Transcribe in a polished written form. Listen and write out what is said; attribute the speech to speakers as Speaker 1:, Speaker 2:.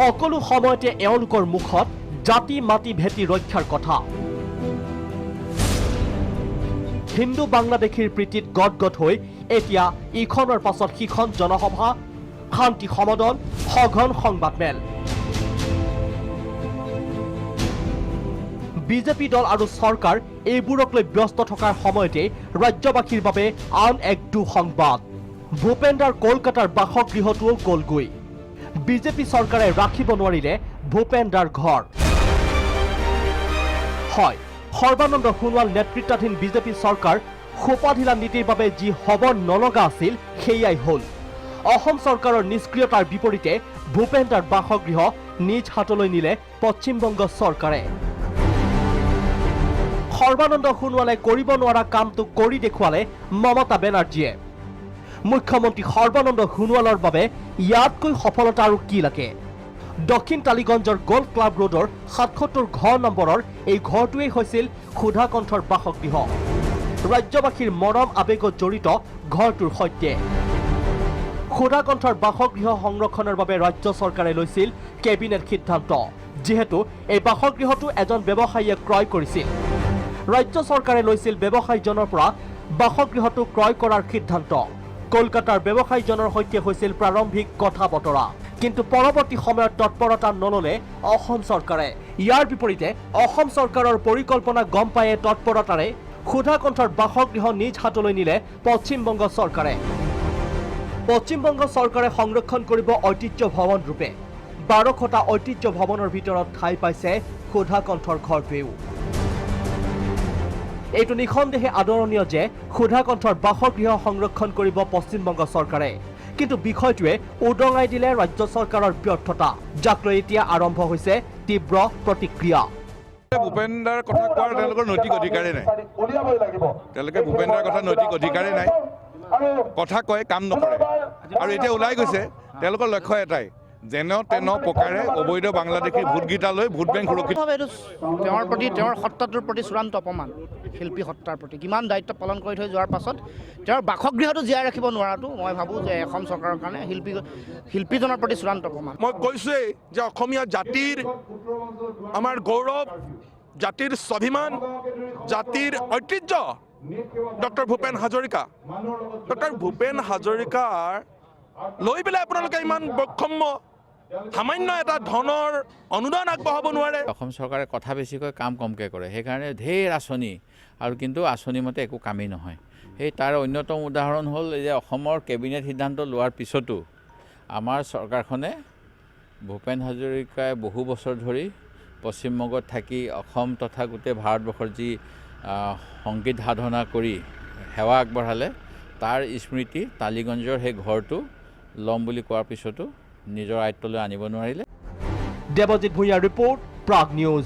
Speaker 1: সকলো সময়তে এওঁলোকৰ মুখত জাতি মাটি ভেটি ৰক্ষাৰ কথা। হিন্দু বাংলাদেশীৰ প্ৰীতিত গদগদ হৈ এতিয়া ইখনৰ পাছত সিখন জনসভা, শান্তি সমদল, সঘন সংবাদমেল। বিজেপি দল আৰু চৰকাৰ এইবোৰক লৈ ব্যস্ত থকাৰ সময়তে ৰাজ্যবাসীৰ বাবে আন এক দুঃসংবাদ। ভূপেন্দাৰ কলকাতাৰ বাসগৃহটোও গ'লগৈ। বিজেপি চৰকাৰে ৰাখিব নোৱাৰিলে ভূপেন্দাৰ ঘৰ। হয়, সৰ্বানন্দ সোণোৱাল নেতৃত্বাধীন বিজেপি চৰকাৰ সোপাঢিলা নীতিৰ বাবে যি হ'ব নলগা আছিল সেয়াই হ'ল। অসম চৰকাৰৰ নিষ্ক্ৰিয়তাৰ বিপৰীতে ভূপেন্দাৰ বাসগৃহ নিজ হাতলৈ নিলে পশ্চিমবংগ চৰকাৰে। সৰ্বানন্দ সোণোৱালে কৰিব নোৱাৰা কামটো কৰি দেখুৱালে মমতা বেনাৰ্জীয়ে। মুখ্যমন্ত্ৰী সৰ্বানন্দ সোণোৱালৰ বাবে ইয়াতকৈ সফলতা আৰু কি লাগে? দক্ষিণ টালিগঞ্জৰ গল্ফ ক্লাব ৰোডৰ ৭৭ ঘৰ নম্বৰৰ এই ঘৰটোৱেই হৈছিল সুধাকণ্ঠৰ বাসগৃহ। ৰাজ্যবাসীৰ মৰম আৱেগত জড়িত ঘৰটোৰ সৈতে সুধাকণ্ঠৰ বাসগৃহ সংৰক্ষণৰ বাবে ৰাজ্য চৰকাৰে লৈছিল কেবিনেট সিদ্ধান্ত। যিহেতু এই বাসগৃহটো এজন ব্যৱসায়ীয়ে ক্ৰয় কৰিছিল, ৰাজ্য চৰকাৰে লৈছিল ব্যৱসায়ীজনৰ পৰা বাসগৃহটো ক্ৰয় কৰাৰ সিদ্ধান্ত। কলকাতাৰ ব্যৱসায়ীজনৰ সৈতে হৈছিল প্ৰাৰম্ভিক কথা বতৰা, কিন্তু পৰৱৰ্তী সময়ত তৎপৰতা নললে অসম চৰকাৰে। ইয়াৰ বিপৰীতে অসম চৰকাৰৰ পৰিকল্পনা গম পায়ে তৎপৰতাৰে সুধাকণ্ঠৰ বাসগৃহ নিজ হাতলৈ নিলে পশ্চিমবংগ চৰকাৰে। পশ্চিমবংগ চৰকাৰে সংৰক্ষণ কৰিব ঐতিহ্য ভৱন ৰূপে ১২টা ঐতিহ্য ভৱনৰ ভিতৰত ঠাই পাইছে সুধাকণ্ঠৰ ঘৰটোৱেও। এইটো নিঃসন্দেহে আদৰণীয় যে সুধাকণ্ঠৰ বাসগৃহ সংৰক্ষণ কৰিব পশ্চিমবংগ চৰকাৰে, কিন্তু বিষয়টোৱে উদঙাই দিলে ৰাজ্য চৰকাৰৰ ব্যৰ্থতা, যাক লৈ এতিয়া আৰম্ভ হৈছে তীব্ৰ প্ৰতিক্ৰিয়া।
Speaker 2: ভূপেন্দাৰ কথা কোৱাৰ তেওঁলোকৰ নৈতিক অধিকাৰেই নাই। তেওঁলোকে ভূপেন্দাৰ কথা নৈতিক অধিকাৰেই নাই। কথা কয়, কাম নকৰে। আৰু এতিয়া ওলাই গৈছে তেওঁলোকৰ লক্ষ্য এটাই, যেন তেন প্ৰকাৰে অবৈধ বাংলাদেশী ভোটকেইটা লৈ ভোট বেংক সুৰক্ষিত।
Speaker 3: তেওঁৰ প্ৰতি, তেওঁৰ সত্তাটোৰ প্ৰতি চূড়ান্ত অপমান। শিল্পী সত্তাৰ প্ৰতি কিমান দায়িত্ব পালন কৰি থৈ যোৱাৰ পাছত তেওঁৰ বাসগৃহটো জীয়াই ৰাখিব নোৱাৰাটো মই ভাবোঁ যে অসম চৰকাৰৰ কাৰণে শিল্পীজনৰ প্ৰতি চূড়ান্ত অপমান।
Speaker 4: মই কৈছোৱেই যে অসমীয়া জাতিৰ আমাৰ গৌৰৱ, জাতিৰ স্বাভিমান, জাতিৰ ঐতিহ্য ডক্টৰ ভূপেন হাজৰিকা। ডক্টৰ ভূপেন হাজৰিকাৰ লৈ পেলাই আপোনালোকে ইমান বৈষম্য, সামান্য এটা ধনৰ অনুদান আগবঢ়াব নোৱাৰে।
Speaker 5: অসম চৰকাৰে কথা বেছিকৈ কাম কমকৈ কৰে, সেইকাৰণে ঢেৰ আঁচনি আৰু কিন্তু আঁচনি মতে একো কামেই নহয়। সেই তাৰ অন্যতম উদাহৰণ হ'ল যে অসমৰ কেবিনেট সিদ্ধান্ত লোৱাৰ পিছতো আমাৰ চৰকাৰখনে ভূপেন হাজৰিকাই বহু বছৰ ধৰি পশ্চিমবংগত থাকি অসম তথা গোটেই ভাৰতবৰ্ষৰ যি সংগীত সাধনা কৰি সেৱা আগবঢ়ালে, তাৰ স্মৃতি টালিগঞ্জৰ সেই ঘৰটো ল'ম বুলি কোৱাৰ পিছতো নিজৰ আয়ত্তলৈ আনিব নোৱাৰিলে।
Speaker 1: দেৱজিৎ ভূঞাৰ ৰিপৰ্ট, প্ৰাগ নিউজ।